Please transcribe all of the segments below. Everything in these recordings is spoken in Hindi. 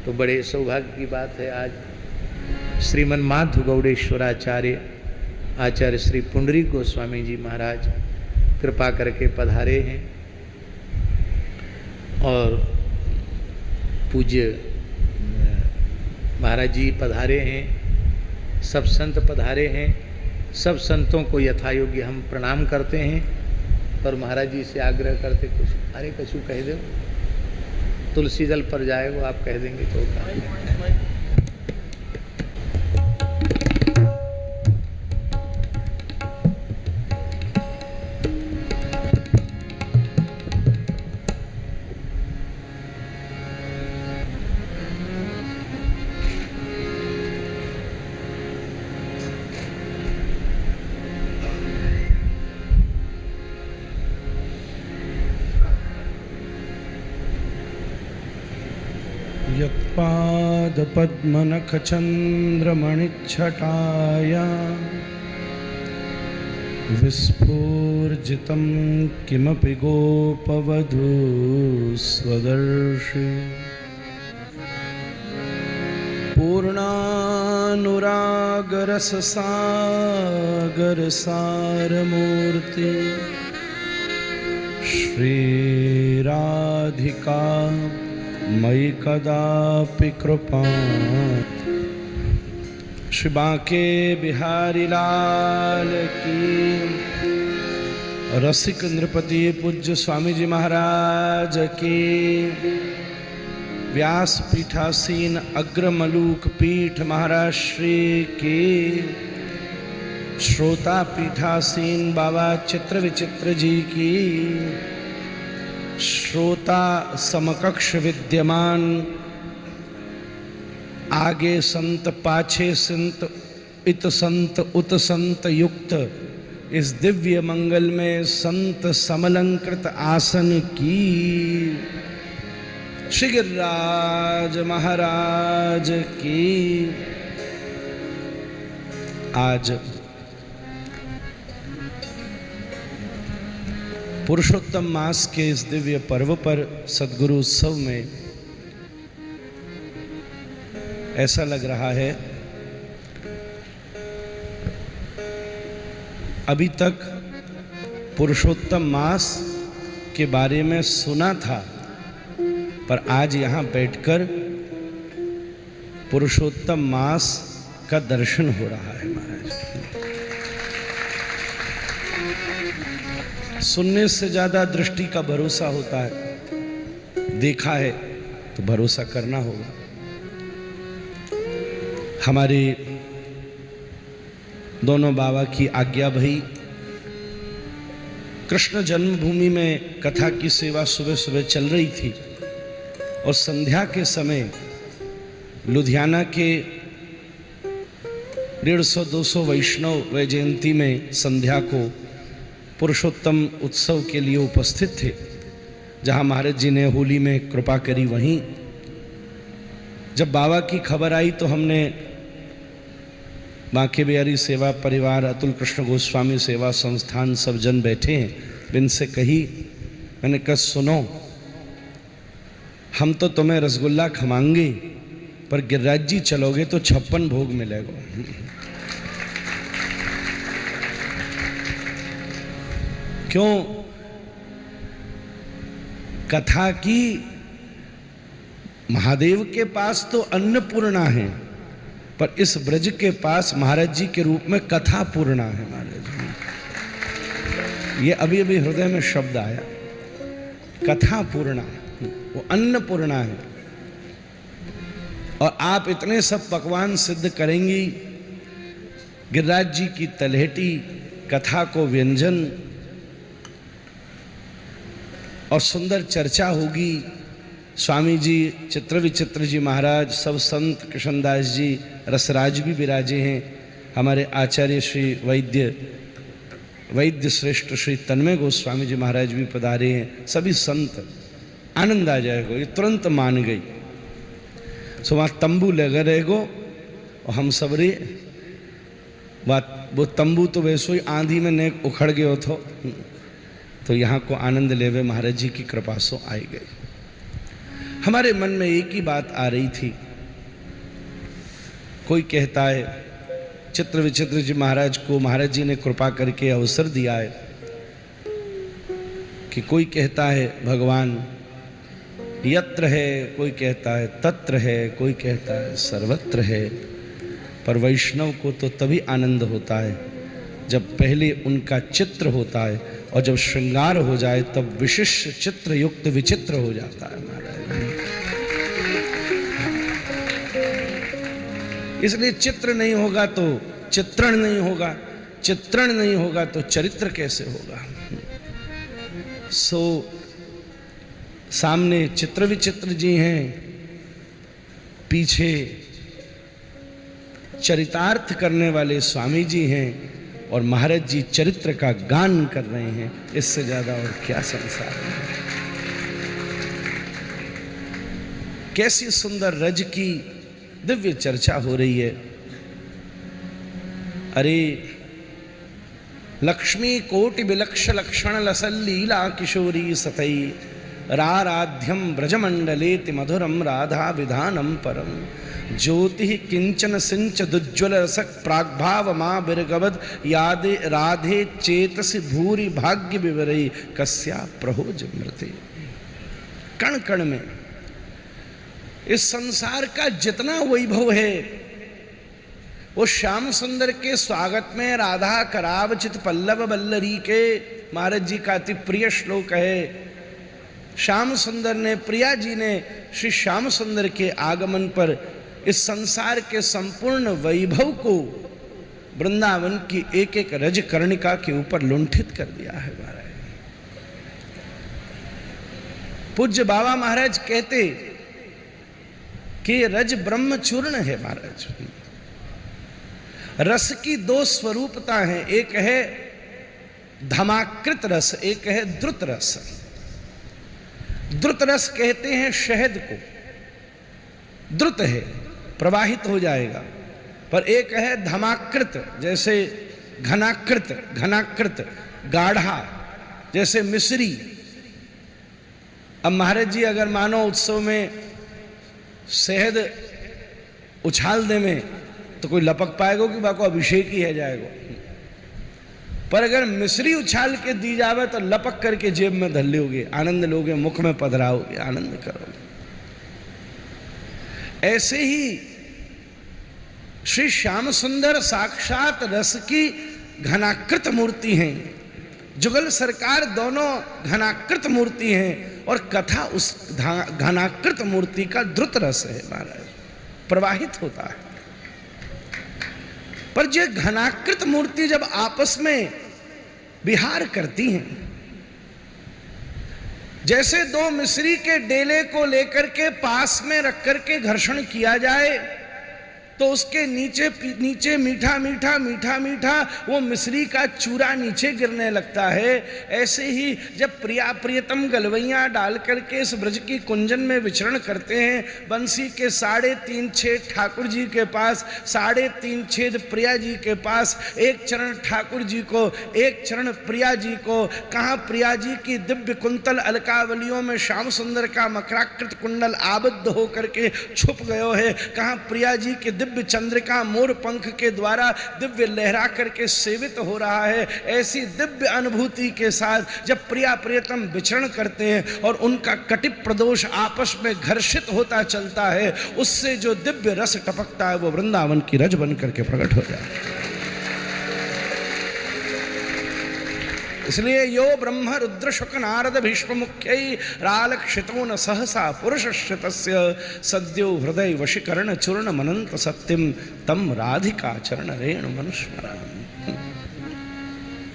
तो बड़े सौभाग्य की बात है, आज श्रीमन माधव गौड़ेश्वराचार्य आचार्य श्री पुंडरीक गोस्वामी जी महाराज कृपा करके पधारे हैं और पूज्य महाराज जी पधारे हैं, सब संत पधारे हैं। सब संतों को यथायोग्य हम प्रणाम करते हैं और महाराज जी से आग्रह करते कुछ अरे कछु कह दो, तुलसी जल पर जाएगा आप कह देंगे तो यत्पादपद्मनखचन्द्रमणिच्छटाया विस्फूर्जितं किमपि गोपवधू स्वदर्शि पूर्णानुरागरससागरसारमूर्ति श्रीराधिका मयि कदापि कृपा। श्री बांके बिहारी लाल की, रसिक नृपति पूज्य स्वामी जी महाराज की, व्यास पीठासीन अग्रमलूक पीठ महाराज श्री की, श्रोता पीठासीन बाबा चित्र विचित्र जी की, श्रोता समकक्ष विद्यमान, आगे संत पाछे संत, इत संत उत संत युक्त इस दिव्य मंगल में संत समलंकृत आसन की श्री गिरिराज महाराज की। आज पुरुषोत्तम मास के इस दिव्य पर्व पर सद्गुरु उत्सव में ऐसा लग रहा है अभी तक पुरुषोत्तम मास के बारे में सुना था, पर आज यहाँ बैठकर पुरुषोत्तम मास का दर्शन हो रहा है महाराज। सुनने से ज्यादा दृष्टि का भरोसा होता है, देखा है तो भरोसा करना होगा। हमारे दोनों बाबा की आज्ञा भई कृष्ण जन्मभूमि में कथा की सेवा सुबह सुबह चल रही थी और संध्या के समय लुधियाना के 150-200 वैष्णव वैजयंती में संध्या को पुरुषोत्तम उत्सव के लिए उपस्थित थे। जहां महाराज जी ने होली में कृपा करी, वहीं जब बाबा की खबर आई तो हमने बांके बिहारी सेवा परिवार, अतुल कृष्ण गोस्वामी सेवा संस्थान सब जन बैठे हैं, इनसे कही, मैंने कहा सुनो, हम तो तुम्हें रसगुल्ला खमाएंगे पर गिरिराज जी चलोगे तो 56 भोग मिलेगा। क्यों? कथा की महादेव के पास तो अन्नपूर्णा है, पर इस ब्रज के पास महाराज जी के रूप में कथा पूर्णा है महाराज। ये अभी अभी हृदय में शब्द आया, कथा पूर्णा, वो अन्नपूर्णा है। और आप इतने सब पकवान सिद्ध करेंगी, गिरिराज जी की तलहटी, कथा को व्यंजन, और सुंदर चर्चा होगी। स्वामी जी, चित्र विचित्र जी महाराज, सब संत, कृष्णदास जी, रसराज भी विराजे हैं, हमारे आचार्य श्री वैद्य श्रेष्ठ श्री तन्मय गोस्वामी जी महाराज भी पधारे हैं, सभी संत। आनंद आ जाएगा, ये तुरंत मान गई। सो वहाँ तंबू लगा रहेगो और हम सब रे वो तंबू तो वैसे ही आंधी में नेक उखड़ गयो थो, तो यहाँ को आनंद लेवे महाराज जी की कृपा सो आई गई। हमारे मन में एक ही बात आ रही थी। कोई कहता है चित्र विचित्र जी महाराज को महाराज जी ने कृपा करके अवसर दिया है कि कोई कहता है भगवान यत्र है, कोई कहता है तत्र है, कोई कहता है सर्वत्र है। पर वैष्णव को तो तभी आनंद होता है जब पहले उनका चित्र होता है और जब श्रृंगार हो जाए तब विशिष्ट चित्र युक्त विचित्र हो जाता है महाराज। इसलिए चित्र नहीं होगा तो चित्रण नहीं होगा, चित्रण नहीं होगा तो चरित्र कैसे होगा। सामने चित्र विचित्र जी हैं, पीछे चरितार्थ करने वाले स्वामी जी हैं और महाराज जी चरित्र का गान कर रहे हैं। इससे ज्यादा और क्या संसार है। कैसी सुंदर रज की दिव्य चर्चा हो रही है। अरे लक्ष्मी कोटि विलक्ष लक्षण लसल्लीला किशोरी सतई राराध्यम ब्रजमंडलेति मधुरम राधा विधानम परम ज्योति किंचन सिंच दुज्ज्वल रसक प्राग्भाव माँ बिरगवद यादे राधे चेतसि भूरि भाग्य विवरई कस्या प्रहोज मृते। कण कण में इस संसार का जितना वैभव है वो श्याम सुंदर के स्वागत में राधा करावचित पल्लव बल्लरी के महाराज जी का अति प्रिय श्लोक है। श्याम सुंदर ने, प्रिया जी ने श्री श्याम सुंदर के आगमन पर इस संसार के संपूर्ण वैभव को वृंदावन की एक एक रज कर्णिका के ऊपर लुंठित कर दिया है महाराज। पूज्य बाबा महाराज कहते कि रज ब्रह्म चूर्ण है महाराज। रस की दो स्वरूपता है, एक है धमाकृत रस, एक है द्रुत रस। द्रुत रस कहते हैं शहद को, द्रुत है प्रवाहित हो जाएगा। पर एक है धमाकृत, जैसे घनाकृत, घनाकृत गाढ़ा, जैसे मिश्री। अब महाराज जी अगर मानो उत्सव में शहद उछाल दे में तो कोई लपक पाएगा कि बाको अभिषेक ही है जाएगा। पर अगर मिश्री उछाल के दी जावे तो लपक करके जेब में धर लोगे, आनंद लोगे, मुख में पधराओगे, आनंद करोगे। ऐसे ही श्री श्याम सुंदर साक्षात रस की घनाकृत मूर्ति हैं। जुगल सरकार दोनों घनाकृत मूर्ति हैं और कथा उस घनाकृत मूर्ति का द्रुत रस है महाराज, प्रवाहित होता है। पर जो घनाकृत मूर्ति जब आपस में विहार करती हैं, जैसे दो मिश्री के डेले को लेकर के पास में रख करके घर्षण किया जाए तो उसके नीचे नीचे मीठा मीठा मीठा मीठा वो मिश्री का चूरा नीचे गिरने लगता है। ऐसे ही जब प्रिया प्रियतम गलवैया डाल करके इस ब्रज की कुंजन में विचरण करते हैं, बंसी के 3.5 छेद ठाकुर जी के पास, 3.5 छेद प्रिया जी के पास, एक चरण ठाकुर जी को, एक चरण प्रिया जी को। कहाँ प्रिया जी की दिव्य कुंतल अलकावलियों में श्याम सुंदर का मकराकृत कुंडल आबद्ध होकर के छुप गयो है, कहाँ प्रिया जी के दिव्य चंद्रिका मोर पंख के द्वारा दिव्य लहरा करके सेवित हो रहा है। ऐसी दिव्य अनुभूति के साथ जब प्रिया प्रियतम विचरण करते हैं और उनका कटिप प्रदोष आपस में घर्षित होता चलता है, उससे जो दिव्य रस टपकता है वो वृंदावन की रज बन करके प्रकट हो जाए। इसलिए यो ब्रह्म रुद्र शुक नारद भीष्म मुख्यै रालक्षितो न सहसा पुरुषस्य तस्य सद्यो हृदय वशीकरण चूर्ण मनंत सत्यम तम राधिका चरण रेणु मनुस्मरण।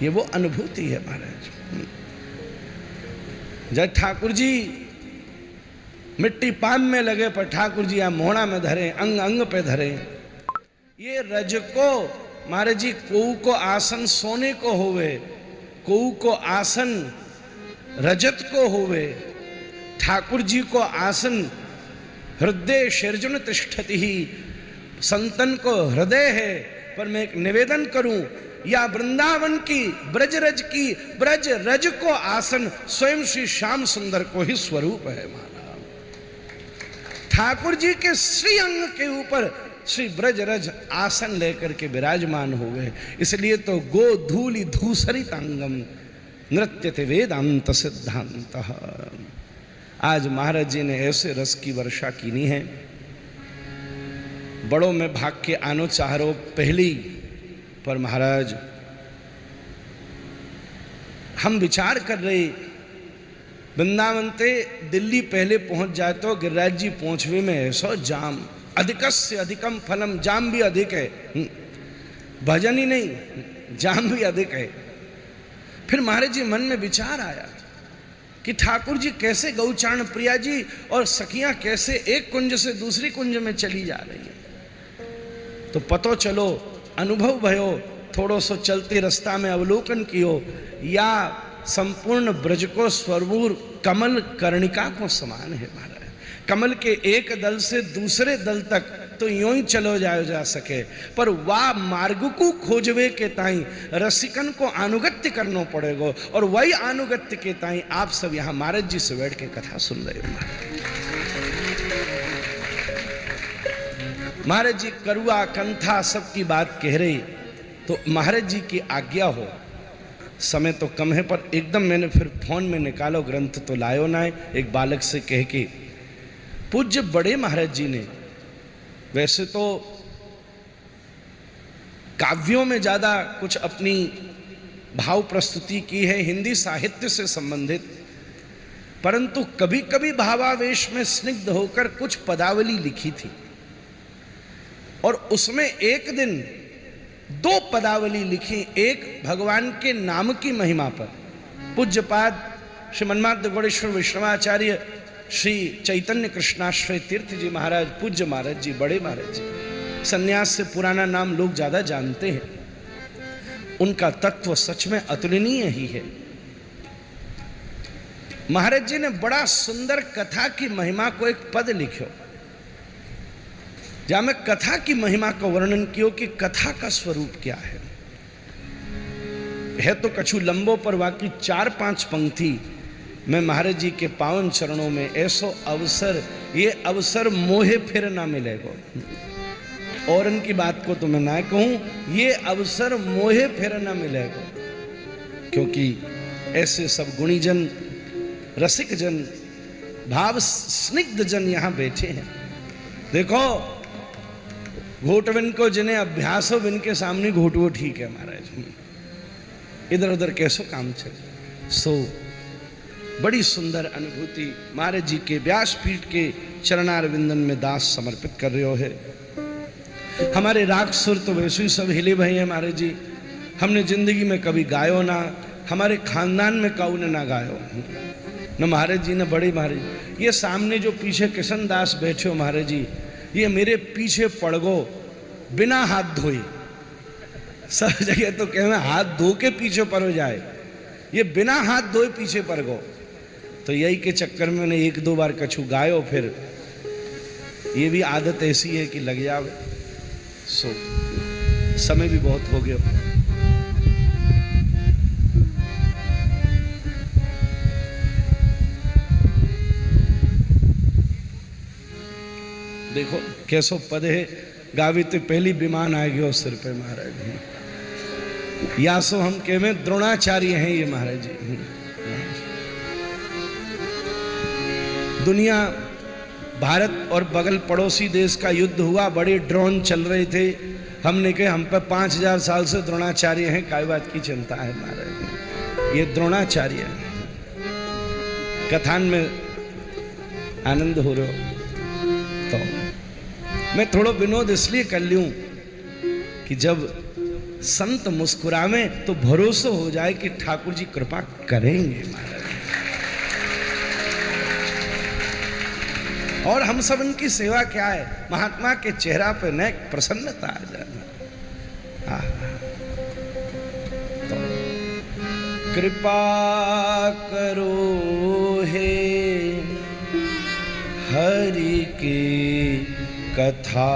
ये वो अनुभूति है महाराज। जब ठाकुर जी मिट्टी पान में लगे पर ठाकुर जी यहाँ मोहना में धरे, अंग अंग पे धरे। ये रज को महाराज जी कोऊ को आसन सोने को होवे, कोऊ को आसन रजत को होवे, ठाकुर जी को आसन हृदय शीर्जुन तिष्ठति ही, संतन को हृदय है। पर मैं एक निवेदन करूं, या वृंदावन की ब्रज रज की ब्रज रज को आसन स्वयं श्री श्याम सुंदर को ही स्वरूप है महाराज। ठाकुर जी के श्री अंग के ऊपर श्री ब्रजरज आसन लेकर के विराजमान हो गए। इसलिए तो गो धूलि धूसरित अंगम नृत्यते वेदांत सिद्धांत। आज महाराज जी ने ऐसे रस की वर्षा कीनी है, बड़ों में भाग के आनो चारो पहली। पर महाराज हम विचार कर रहे, वृंदावन ते दिल्ली पहले पहुंच जाए तो गिरिराज जी पहुंचवे में ऐसा जाम, अधिकस्य अधिकम फलम, जाम भी अधिक है, भजन ही नहीं जाम भी अधिक है। फिर महाराज जी मन में विचार आया कि ठाकुर जी कैसे गौचारण प्रिया जी और सखियां कैसे एक कुंज से दूसरी कुंज में चली जा रही है। तो पतो चलो, अनुभव भयो, थोड़ो सो चलते रास्ता में अवलोकन कियो, या संपूर्ण ब्रज को स्वरूर कमल कर्णिका को समान है महाराज। कमल के एक दल से दूसरे दल तक तो यूं ही चलो जायो जा सके, पर वाह मार्ग को खोजवे के ताई रसिकन को अनुगत्य करना पड़ेगा। और वही अनुगत्य के ताई आप सब यहां महाराज जी से बैठ के कथा सुन रहे हो। महाराज जी करुआ कंथा सबकी बात कह रही, तो महाराज जी की आज्ञा हो, समय तो कम है पर एकदम मैंने फिर फोन में निकालो, ग्रंथ तो लायो ना है, एक बालक से कह के पूज्य बड़े महाराज जी ने वैसे तो काव्यों में ज्यादा कुछ अपनी भाव प्रस्तुति की है, हिंदी साहित्य से संबंधित, परंतु कभी कभी भावावेश में स्निग्ध होकर कुछ पदावली लिखी थी। और उसमें एक दिन 2 पदावली लिखी, एक भगवान के नाम की महिमा पर। पूज्यपाद श्री मन्माद गौड़ेश्वर वैष्णवाचार्य श्री चैतन्य कृष्णाश्रय तीर्थ जी महाराज, पूज्य महाराज जी, बड़े महाराज जी, सन्यास से पुराना नाम लोग ज्यादा जानते हैं, उनका तत्व सच में अतुलनीय ही है। महाराज जी ने बड़ा सुंदर कथा की महिमा को एक पद लिखो, जहां में कथा की महिमा का वर्णन किया कि कथा का स्वरूप क्या है तो कछु लंबो, पर बाकी 4-5 पंक्ति मैं महाराज जी के पावन चरणों में ऐसो अवसर, ये अवसर मोहे फिर ना मिलेगा। और इनकी बात को तो मैं ना कहूं, ये अवसर मोहे फिर ना मिलेगा, क्योंकि ऐसे सब गुणीजन, रसिक जन, भाव स्निग्ध जन यहां बैठे हैं। देखो घोटविन को जिन्हें अभ्यास हो, इनके सामने घोटवो ठीक है महाराज, इधर उधर कैसो काम चले। सो बड़ी सुंदर अनुभूति महाराज जी के व्यासपीठ के चरणार विंदन में दास समर्पित कर रहे हो है। हमारे राग सुर तो वैसे ही सब हिले भय है महाराज जी, हमने जिंदगी में कभी गायो ना, हमारे खानदान में काऊ ने ना गायो न महाराज जी ने बड़े महाराज। ये सामने जो पीछे किशन दास बैठे हो महाराज जी, ये मेरे पीछे पड़ गो बिना हाथ धोए। सब जगह तो कह हाथ धो के पीछे पड़ जाए, ये बिना हाथ धोए पीछे पड़ गो। तो यही के चक्कर में मैंने 1-2 बार कछु गायो, फिर ये भी आदत ऐसी है कि लग जावे। सो समय भी बहुत हो गया। देखो कैसो पद है, गावी तो पहली विमान आ गयो सिर पे महाराज। या सो हम कह में द्रोणाचार्य हैं ये महाराज जी। दुनिया, भारत और बगल पड़ोसी देश का युद्ध हुआ, बड़े ड्रोन चल रहे थे, हमने कहा हम पर 5000 साल से द्रोणाचार्य हैं, काय बात की चिंता है महाराज। ये द्रोणाचार्य कथान में आनंद हो रहे हो, तो मैं थोड़ा विनोद इसलिए कर लूं कि जब संत मुस्कुरावे तो भरोसा हो जाए कि ठाकुर जी कृपा करेंगे महाराज। और हम सब इनकी सेवा क्या है, महात्मा के चेहरा पे न प्रसन्नता आ जाना। तो कृपा करो हे हरि की कथा